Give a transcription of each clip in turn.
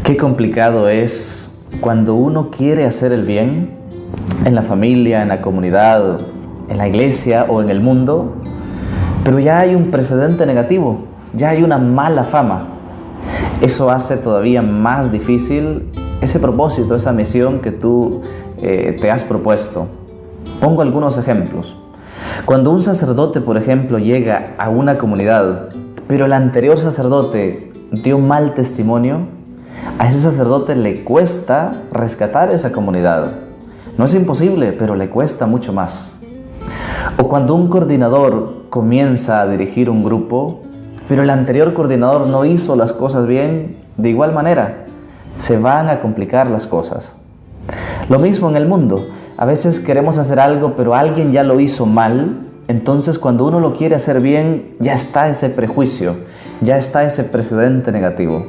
Qué complicado es cuando uno quiere hacer el bien en la familia, en la comunidad, en la iglesia o en el mundo, pero ya hay un precedente negativo, ya hay una mala fama. Eso hace todavía más difícil ese propósito, esa misión que tú te has propuesto. Pongo algunos ejemplos. Cuando un sacerdote, por ejemplo, llega a una comunidad, pero el anterior sacerdote dio mal testimonio, a ese sacerdote le cuesta rescatar esa comunidad. No es imposible, pero le cuesta mucho más. O cuando un coordinador comienza a dirigir un grupo, pero el anterior coordinador no hizo las cosas bien, de igual manera, se van a complicar las cosas. Lo mismo en el mundo. A veces queremos hacer algo, pero alguien ya lo hizo mal. Entonces, cuando uno lo quiere hacer bien, ya está ese prejuicio, ya está ese precedente negativo.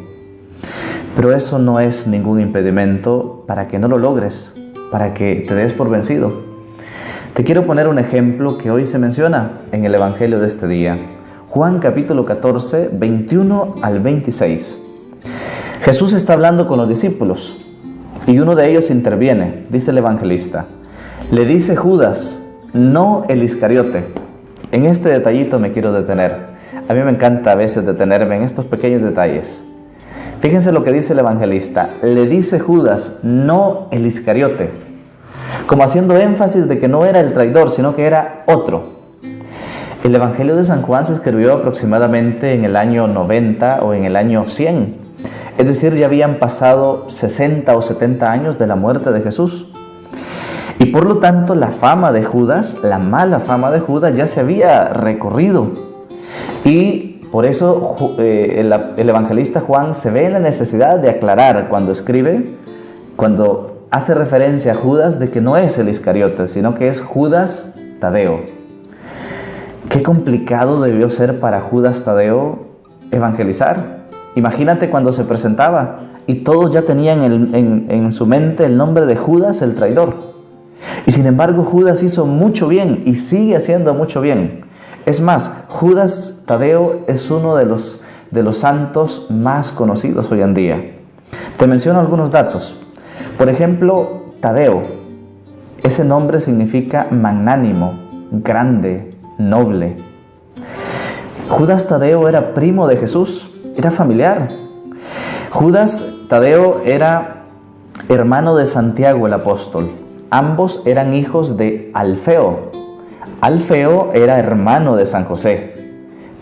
Pero eso no es ningún impedimento para que no lo logres, para que te des por vencido. Te quiero poner un ejemplo que hoy se menciona en el Evangelio de este día. Juan capítulo 14, 21 al 26. Jesús está hablando con los discípulos y uno de ellos interviene, dice el evangelista. Le dice Judas, no el Iscariote. En este detallito me quiero detener. A mí me encanta a veces detenerme en estos pequeños detalles. Fíjense lo que dice el evangelista. Le dice Judas, no el Iscariote. Como haciendo énfasis de que no era el traidor, sino que era otro. El Evangelio de San Juan se escribió aproximadamente en el año 90 o en el año 100. Es decir, ya habían pasado 60 o 70 años de la muerte de Jesús. Y por lo tanto, la fama de Judas, la mala fama de Judas, ya se había recorrido. Y por eso el evangelista Juan se ve en la necesidad de aclarar cuando escribe, cuando hace referencia a Judas, de que no es el Iscariote, sino que es Judas Tadeo. Qué complicado debió ser para Judas Tadeo evangelizar. Imagínate cuando se presentaba y todos ya tenían en su mente el nombre de Judas el traidor. Y sin embargo Judas hizo mucho bien y sigue haciendo mucho bien. Es más, Judas Tadeo es uno de los santos más conocidos hoy en día. Te menciono algunos datos. Por ejemplo, Tadeo. Ese nombre significa magnánimo, grande, noble. Judas Tadeo era primo de Jesús, era familiar. Judas Tadeo era hermano de Santiago el apóstol. Ambos eran hijos de Alfeo. Alfeo era hermano de San José.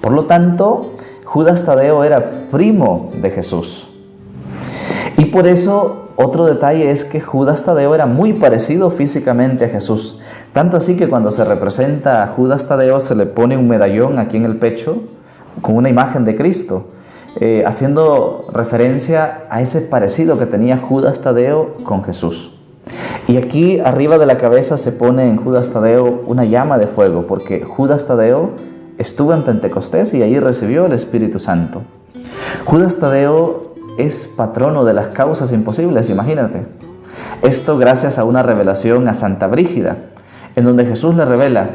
Por lo tanto, Judas Tadeo era primo de Jesús. Y por eso, otro detalle es que Judas Tadeo era muy parecido físicamente a Jesús. Tanto así que cuando se representa a Judas Tadeo se le pone un medallón aquí en el pecho con una imagen de Cristo, haciendo referencia a ese parecido que tenía Judas Tadeo con Jesús. Y aquí arriba de la cabeza se pone en Judas Tadeo una llama de fuego, porque Judas Tadeo estuvo en Pentecostés y allí recibió el Espíritu Santo. Judas Tadeo es patrono de las causas imposibles, imagínate. Esto gracias a una revelación a Santa Brígida, en donde Jesús le revela,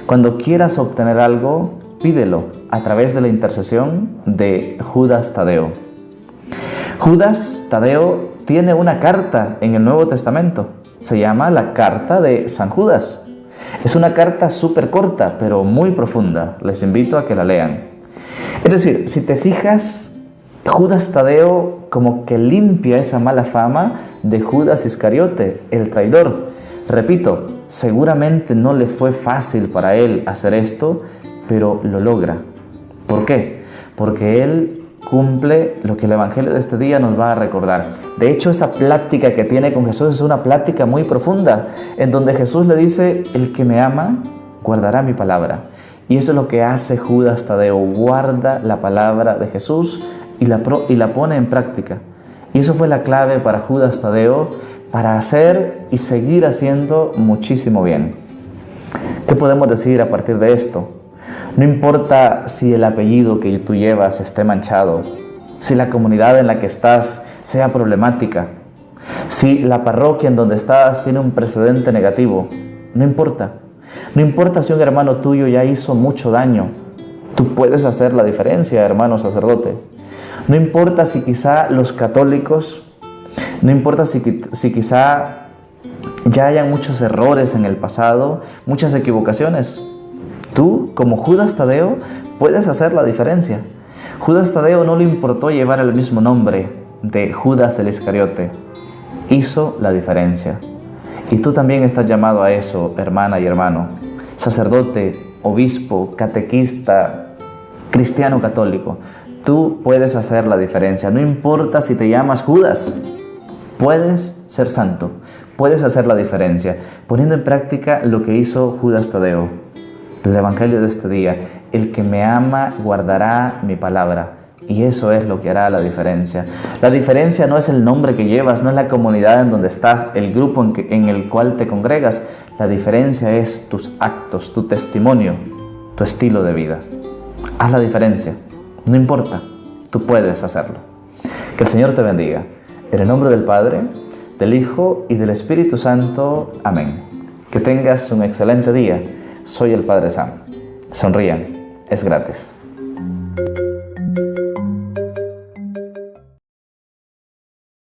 cuando quieras obtener algo, pídelo a través de la intercesión de Judas Tadeo. Judas Tadeo tiene una carta en el Nuevo Testamento. Se llama la Carta de San Judas. Es una carta súper corta, pero muy profunda. Les invito a que la lean. Es decir, si te fijas, Judas Tadeo como que limpia esa mala fama de Judas Iscariote, el traidor. Repito, seguramente no le fue fácil para él hacer esto, pero lo logra. ¿Por qué? Porque él cumple lo que el Evangelio de este día nos va a recordar. De hecho, esa plática que tiene con Jesús es una plática muy profunda, en donde Jesús le dice, el que me ama, guardará mi palabra. Y eso es lo que hace Judas Tadeo, guarda la palabra de Jesús y la pone en práctica. Y eso fue la clave para Judas Tadeo, para hacer y seguir haciendo muchísimo bien. ¿Qué podemos decir a partir de esto? No importa si el apellido que tú llevas esté manchado, si la comunidad en la que estás sea problemática, si la parroquia en donde estás tiene un precedente negativo, no importa. No importa si un hermano tuyo ya hizo mucho daño, Tú puedes hacer la diferencia, hermano sacerdote. No importa si quizá los católicos, no importa si quizá ya hayan muchos errores en el pasado, muchas equivocaciones. Tú, como Judas Tadeo, puedes hacer la diferencia. Judas Tadeo no le importó llevar el mismo nombre de Judas el Iscariote. Hizo la diferencia. Y tú también estás llamado a eso, hermana y hermano. Sacerdote, obispo, catequista, cristiano católico. Tú puedes hacer la diferencia. No importa si te llamas Judas. Puedes ser santo. Puedes hacer la diferencia, poniendo en práctica lo que hizo Judas Tadeo. El evangelio de este día: el que me ama guardará mi palabra. Y eso es lo que hará la diferencia. La diferencia no es el nombre que llevas, no es la comunidad en donde estás, el grupo en el cual te congregas. La diferencia es tus actos, tu testimonio, tu estilo de vida. Haz la diferencia. No importa, tú puedes hacerlo. Que el Señor te bendiga. En el nombre del Padre, del Hijo y del Espíritu Santo. Amén. Que tengas un excelente día. Soy el Padre Sam. Sonrían, es gratis.